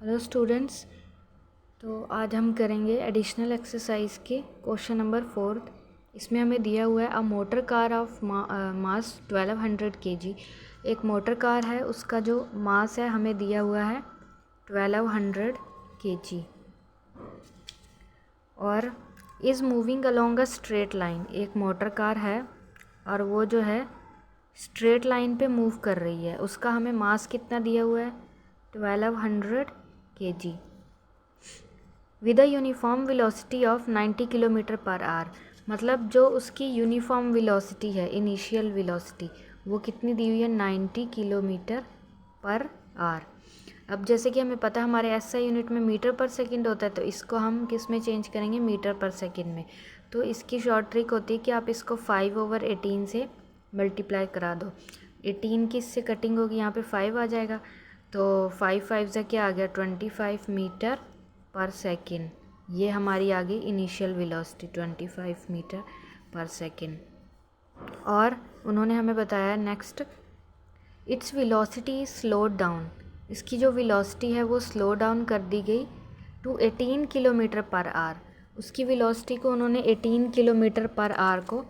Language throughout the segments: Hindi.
Hello students. तो आज हम करेंगे एडिशनल एक्सरसाइज के क्वेश्चन नंबर 4। इसमें हमें दिया हुआ है a motor car of mass 1200 kg। एक मोटर कार है, उसका जो मास है हमें दिया हुआ है 1200 kg और is moving along a straight line. एक मोटर कार है और वो जो है स्ट्रेट लाइन पे मूव कर रही है। उसका हमें मास कितना दिया हुआ है 1200 kg with a uniform velocity of 90 kilometre per hour. मतलब जो उसकी यूनिफॉर्म वेलोसिटी है, इनिशियल वेलोसिटी, वो कितनी दी हुई है 90 किलोमीटर पर आवर। अब जैसे कि हमें पता है हमारे एसआई यूनिट में मीटर पर सेकंड होता है, तो इसको हम किस में चेंज करेंगे, मीटर पर सेकंड में। तो इसकी शॉर्ट ट्रिक होती है कि आप इसको 5/18 से मल्टीप्लाई करा दो। 18 की इससे कटिंग होगी, यहाँ पे 5 आ जाएगा, तो 5 से क्या आ गया 25 मीटर पर सेकेंड। ये हमारी आ गई इनिशियल वेलोसिटी 25 मीटर पर सेकेंड। और उन्होंने हमें बताया next, its velocity slowed down. इसकी जो वेलोसिटी है वो स्लो डाउन कर दी गई टू 18 किलोमीटर पर आवर। उसकी वेलोसिटी को उन्होंने 18 किलोमीटर पर आवर को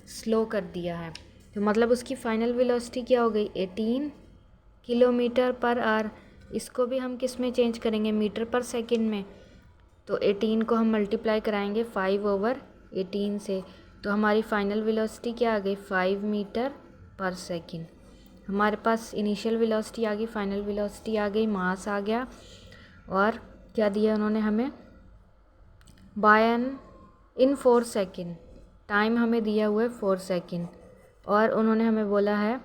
स्लो कर दिया है। तो मतलब उसकी फाइनल वेलोसिटी क्या हो गई 18 किलोमीटर पर आवर। इसको भी हम किस में चेंज करेंगे, मीटर पर सेकंड में। तो 18 को हम मल्टीप्लाई कराएंगे 5/18 से, तो हमारी फाइनल वेलोसिटी क्या आ गई 5 मीटर पर सेकंड। हमारे पास इनिशियल वेलोसिटी आ गई, फाइनल वेलोसिटी आ गई, मास आ गया, और क्या दिया उन्होंने हमें बाय एन इन 4 सेकेंड। टाइम हमें दिया हुआ है 4 सेकेंड। और उन्होंने हमें बोला है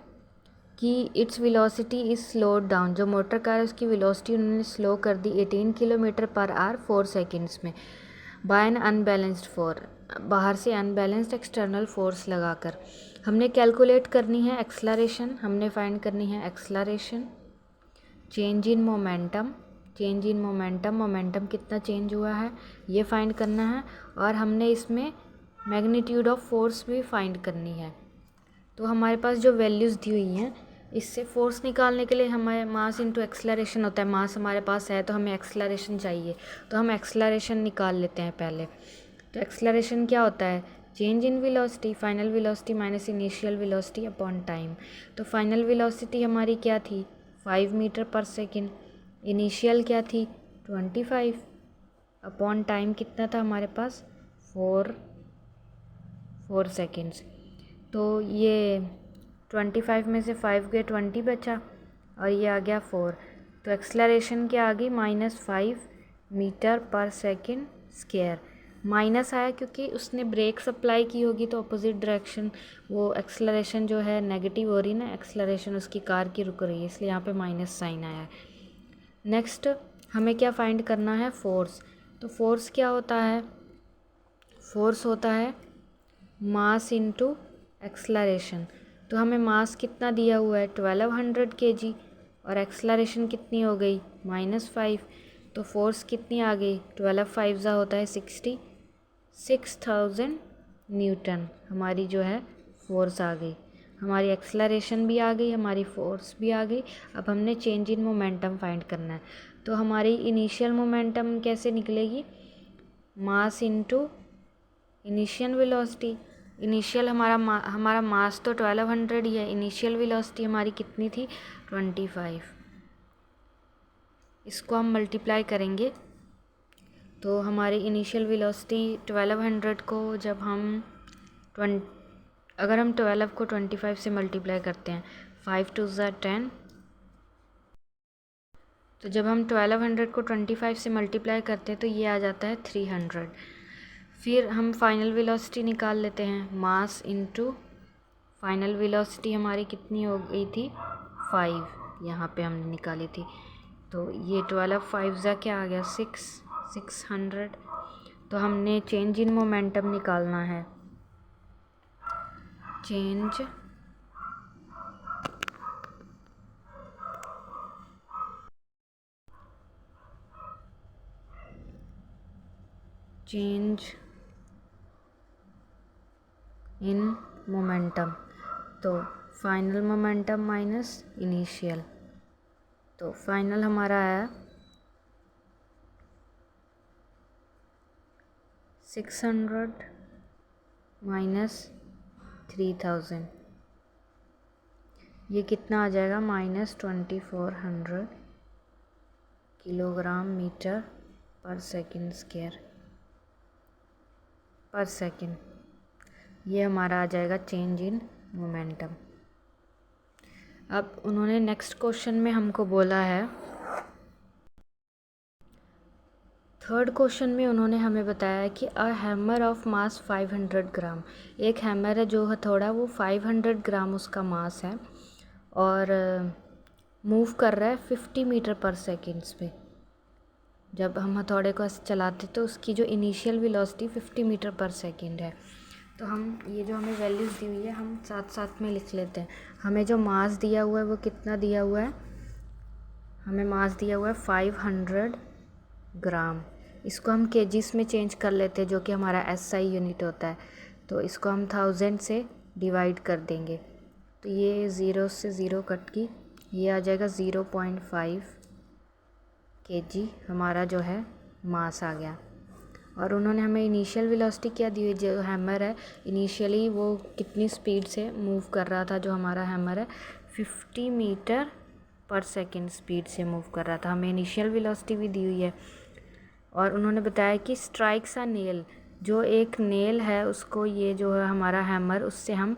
कि its velocity is slowed down. जो मोटर कार है उसकी वेलोसिटी उन्होंने स्लो कर दी 18 किलोमीटर पर आवर 4 सेकेंड्स में बाय एन अनबैलेंस्ड फोर्स। बाहर से अनबैलेंस्ड एक्सटर्नल फोर्स लगाकर हमने कैलकुलेट करनी है एक्सलरेशन। हमने फाइंड करनी है acceleration, change in momentum, change in momentum, momentum कितना चेंज हुआ है ये फाइंड करना है। और हमने इसमें मैग्नीट्यूड ऑफ फोर्स भी फाइंड करनी है। तो हमारे पास जो वैल्यूज़ दी हुई हैं, इससे फोर्स निकालने के लिए हमारे मास इंटू एक्सलरेशन होता है। मास हमारे पास है तो हमें एक्सलरेशन चाहिए, तो हम एक्सलरेशन निकाल लेते हैं पहले। तो एक्सलरेशन क्या होता है, change in velocity, final velocity minus initial velocity upon time. तो फाइनल वेलोसिटी हमारी क्या थी 5 मीटर पर सेकेंड, इनिशियल क्या थी 25, अपॉन टाइम कितना था हमारे पास 4 सेकेंड्स। तो ये 25 में से 5 गए 20 बचा और ये आ गया 4। तो एक्सलरेशन क्या आ गई -5 मीटर पर सेकेंड स्क्वायर। माइनस आया क्योंकि उसने ब्रेक सप्लाई की होगी, तो अपोजिट डायरेक्शन वो एक्सलरेशन जो है नेगेटिव हो रही ना, एक्सलरेशन उसकी कार की रुक रही है, इसलिए यहाँ पे माइनस साइन आया है। नेक्स्ट हमें क्या फाइंड करना है, फोर्स। तो फोर्स क्या होता है, फोर्स होता है मास इंटू एक्सलरेशन। तो हमें मास कितना दिया हुआ है 1200 kg और एक्सलरेशन कितनी हो गई -5। तो फोर्स कितनी आ गई 12 5 होता है 60, 6000 न्यूटन हमारी जो है फोर्स आ गई। हमारी एक्सलरेशन भी आ गई, हमारी फोर्स भी आ गई। अब हमने चेंज इन मोमेंटम फाइंड करना है। तो हमारी इनिशियल मोमेंटम कैसे निकलेगी, mass into initial velocity. Initial हमारा मास तो 1200 ही है, इनिशियल वेलोसिटी हमारी कितनी थी 25। इसको हम मल्टीप्लाई करेंगे तो हमारी इनिशियल वेलोसिटी 1200 को जब हम अगर हम 12 को 25 से मल्टीप्लाई करते हैं 5 2 10, तो जब हम 1200 को 25 से मल्टीप्लाई करते हैं तो ये आ जाता है 300। फिर हम फाइनल वेलोसिटी निकाल लेते हैं, मास इंटू फाइनल वेलोसिटी हमारी कितनी हो गई थी 5, यहाँ पे हमने निकाली थी। तो ये 12 5 क्या आ गया 600। तो हमने चेंज इन मोमेंटम निकालना है, चेंज चेंज इन मोमेंटम। तो फाइनल मोमेंटम माइनस इनिशियल, तो फाइनल हमारा आया 600 माइनस 3000, ये कितना आ जाएगा -2400 किलोग्राम मीटर पर सेकंड स्क्वायर पर सेकंड। ये हमारा आ जाएगा चेंज इन मोमेंटम। अब उन्होंने नेक्स्ट क्वेश्चन में हमको बोला है, थर्ड क्वेश्चन में उन्होंने हमें बताया है कि अ हैमर ऑफ मास 500 ग्राम, एक हैमर है जो हथौड़ा वो 500 ग्राम उसका मास है और मूव कर रहा है 50 मीटर पर सेकेंड्स पे। जब हम हथौड़े को ऐसे चलाते तो उसकी जो इनिशियल वेलोसिटी 50 मीटर पर सेकेंड है। तो हम ये जो हमें वैल्यूज़ दी हुई है हम साथ साथ में लिख लेते हैं। हमें जो मास दिया हुआ है वो कितना दिया हुआ है, हमें मास दिया हुआ है 500 ग्राम। इसको हम केजीस में चेंज कर लेते हैं जो कि हमारा एसआई यूनिट होता है। तो इसको हम 1000 से डिवाइड कर देंगे तो ये 0 से 0 कट की ये आ जाएगा 0.5 केजी हमारा जो है मास आ गया। और उन्होंने हमें इनिशियल वेलोसिटी क्या दी हुई, जो हैमर है इनिशियली वो कितनी स्पीड से मूव कर रहा था, जो हमारा हैमर है 50 मीटर पर सेकेंड स्पीड से मूव कर रहा था। हमें इनिशियल वेलोसिटी भी दी हुई है। और उन्होंने बताया कि स्ट्राइक्स अ नेल, जो एक नेल है उसको ये जो है हमारा हैमर, उससे हम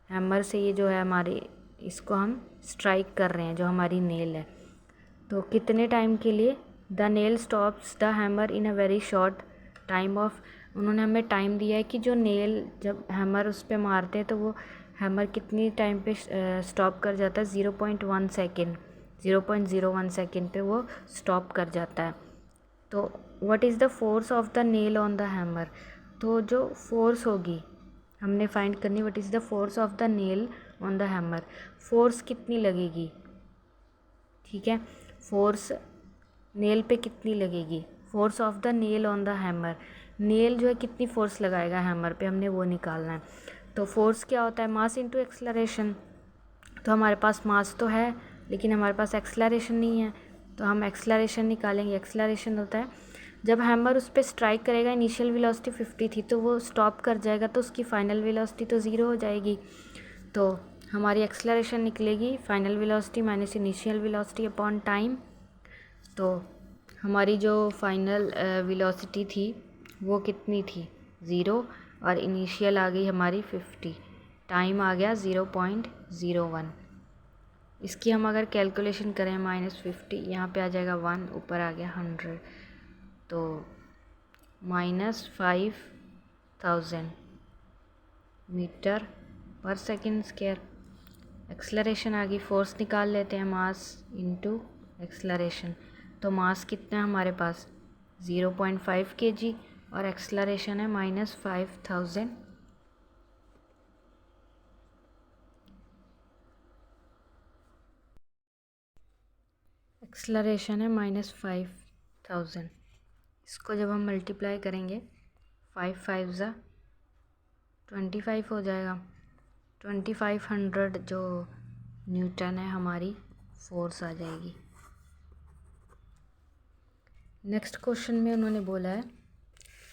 हैमर से ये जो है हमारी इसको हम स्ट्राइक कर रहे हैं जो हमारी नेल है। तो कितने टाइम के लिए, the nail stops the hammer in a very short time of, उन्होंने हमें टाइम दिया है कि जो नेल जब हैमर उस पर मारते हैं तो वो हैमर कितनी टाइम पे स्टॉप कर जाता है, 0.1 सेकेंड, 0.01 सेकेंड पे वो स्टॉप कर जाता है। तो what is the force of the nail on the hammer, तो जो फोर्स होगी हमने फाइंड करनी, what is the force of the nail on the hammer, force कितनी लगेगी, ठीक है, फोर्स नेल पे कितनी लगेगी, force of the nail on the hammer, nail जो है कितनी फोर्स लगाएगा हैमर पे, हमने वो निकालना है। तो फोर्स क्या होता है, मास इनटू एक्सेलरेशन। तो हमारे पास मास तो है लेकिन हमारे पास एक्सेलरेशन नहीं है, तो हम एक्सेलरेशन निकालेंगे। एक्सेलरेशन होता है जब हैमर उस पर स्ट्राइक करेगा, इनिशियल वेलोसिटी 50 थी तो वो स्टॉप कर जाएगा तो उसकी फ़ाइनल वेलोसिटी तो 0 हो जाएगी। तो हमारी एक्सेलरेशन निकलेगी final velocity minus initial velocity upon time. तो हमारी जो फाइनल वेलोसिटी थी वो कितनी थी, 0, और इनिशियल आ गई हमारी 50, टाइम आ गया 0.01। इसकी हम अगर कैलकुलेशन करें -50, यहाँ पे आ जाएगा 1, ऊपर आ गया 100, तो -5000 मीटर पर सेकेंड स्क्वायर। एक्सेलरेशन आ गई, फोर्स निकाल लेते हैं, मास इनटू एक्सेलरेशन। तो मास कितना है हमारे पास 0.5 kg और एक्सेलरेशन है -5000, एक्सेलरेशन है -5000। इसको जब हम मल्टीप्लाई करेंगे 5 5 ज़ा 25 हो जाएगा, 2500 जो न्यूटन है हमारी फोर्स आ जाएगी। नेक्स्ट क्वेश्चन में उन्होंने बोला है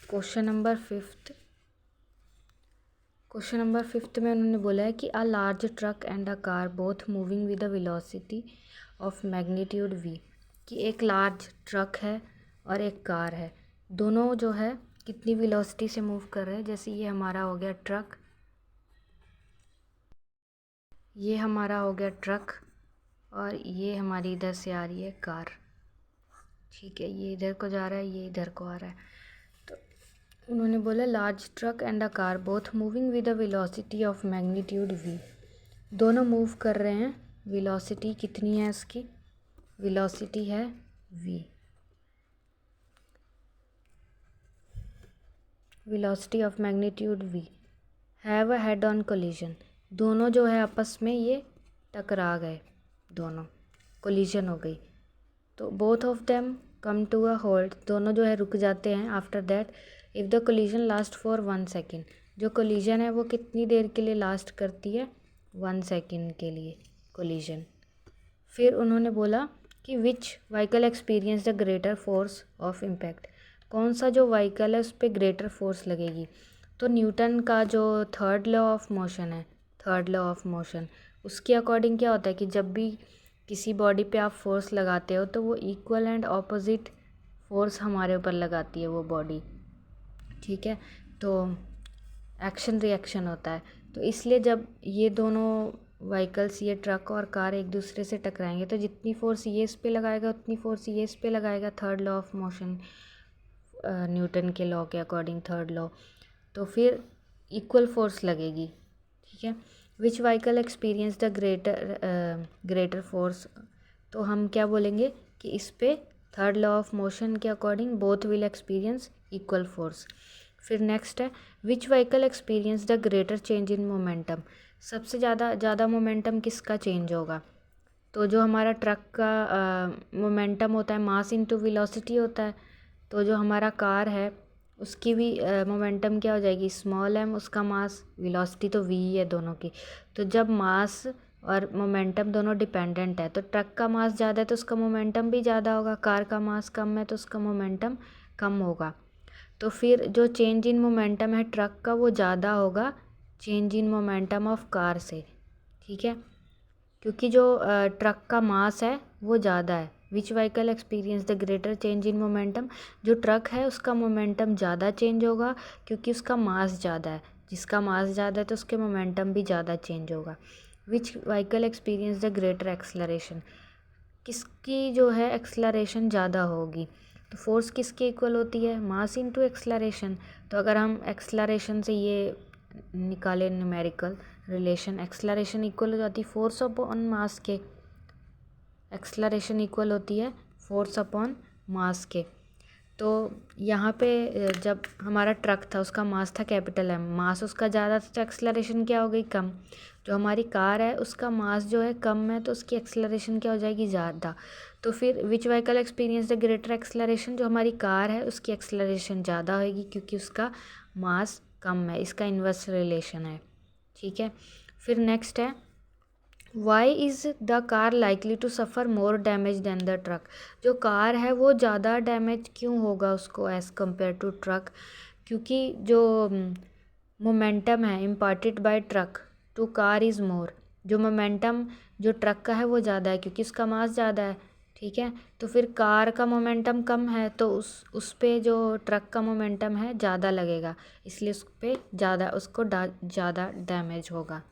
क्वेश्चन नंबर फिफ्थ में उन्होंने बोला है कि a large truck and a car both moving with a velocity of magnitude v, कि एक लार्ज ट्रक है और एक कार है, दोनों जो है कितनी वेलोसिटी से मूव कर रहे हैं। जैसे ये हमारा हो गया ट्रक, ये हमारा हो गया ट्रक और ये हमारी इधर से आ रही है कार, ठीक है, ये इधर को जा रहा है, ये इधर को आ रहा है। तो उन्होंने बोला large truck and a car both moving with a velocity of magnitude v, दोनों मूव कर रहे हैं, वेलोसिटी कितनी है इसकी, वेलोसिटी है v, velocity of magnitude v, have a head on collision, दोनों जो है आपस में ये टकरा गए, दोनों कोलिजन हो गई। तो both of them come to a hold, दोनों जो है रुक जाते हैं। After that if the collision last for 1 second, जो कोलिजन है वो कितनी देर के लिए लास्ट करती है, 1 सेकेंड के लिए कोलिजन। फिर उन्होंने बोला कि which vehicle experience the greater force of impact, कौन सा जो व्हीकल है उस पर ग्रेटर फोर्स लगेगी। तो न्यूटन का जो थर्ड लॉ ऑफ मोशन है, थर्ड लॉ ऑफ मोशन, उसके अकॉर्डिंग क्या होता है कि जब भी किसी बॉडी पे आप फोर्स लगाते हो तो वो इक्वल एंड ऑपोजिट फोर्स हमारे ऊपर लगाती है वो बॉडी, ठीक है। तो एक्शन रिएक्शन होता है। तो इसलिए जब ये दोनों व्हीकल्स, ये ट्रक और कार एक दूसरे से टकराएंगे तो जितनी फोर्स ये इस पे लगाएगा उतनी फोर्स ये इस पे लगाएगा, third law of motion, Newton के लॉ के अकॉर्डिंग, थर्ड लॉ। तो फिर इक्वल फोर्स लगेगी, ठीक है। Which vehicle experience the greater force, तो हम क्या बोलेंगे कि इस पे थर्ड लॉ ऑफ मोशन के according both will experience equal force. फिर नेक्स्ट है which vehicle experience the greater change in momentum, सबसे ज़्यादा मोमेंटम किसका चेंज होगा। तो जो हमारा ट्रक का मोमेंटम होता है मास इनटू वेलोसिटी होता है, तो जो हमारा कार है उसकी भी मोमेंटम क्या हो जाएगी, स्मॉल एम, उसका मास, वेलोसिटी तो वी ही है दोनों की। तो जब मास और मोमेंटम दोनों डिपेंडेंट है तो ट्रक का मास ज़्यादा है तो उसका मोमेंटम भी ज़्यादा होगा, कार का मास कम है तो उसका मोमेंटम कम होगा। तो फिर जो चेंज इन मोमेंटम है ट्रक का वो ज़्यादा होगा change in momentum of car से, ठीक है, क्योंकि जो ट्रक का मास है वो ज़्यादा है। Which vehicle experience the greater change in momentum, जो ट्रक है उसका मोमेंटम ज़्यादा चेंज होगा क्योंकि उसका मास ज़्यादा है, जिसका मास ज़्यादा है तो उसके मोमेंटम भी ज़्यादा चेंज होगा। Which vehicle experience the greater acceleration, किसकी जो है एक्सलरेशन ज़्यादा होगी। तो फोर्स किसके इक्वल होती है, मास इनटू एक्सलरेशन। तो अगर हम एक्सलरेशन से ये निकाले न्यूमेरिकल रिलेशन, एक्सलरेशन इक्वल हो जाती है फोर्स अपॉन मास के, एक्सलरेशन इक्वल होती है फोर्स अपॉन मास के। तो यहाँ पे जब हमारा ट्रक था उसका मास था कैपिटल एम, मास उसका ज़्यादा था तो एक्सलरेशन क्या हो गई, कम। जो हमारी कार है उसका मास जो है कम है तो उसकी एक्सलरेशन क्या हो जाएगी, ज़्यादा। तो फिर which vehicle experience the greater acceleration, जो हमारी कार है उसकी एक्सलरेशन ज़्यादा होगी क्योंकि उसका मास कम है, इसका इन्वर्स रिलेशन है, ठीक है। फिर नेक्स्ट है why is the car likely to suffer more damage than the truck, जो कार है वो ज़्यादा डैमेज क्यों होगा उसको एज़ कम्पेयर टू ट्रक, क्योंकि जो मोमेंटम है imparted by truck to car is more, जो मोमेंटम जो ट्रक का है वो ज़्यादा है क्योंकि उसका मास ज़्यादा है, ठीक है। तो फिर कार का मोमेंटम कम है तो उस पे जो ट्रक का मोमेंटम है ज़्यादा लगेगा, इसलिए उस पर ज़्यादा, उसको ज़्यादा डैमेज होगा।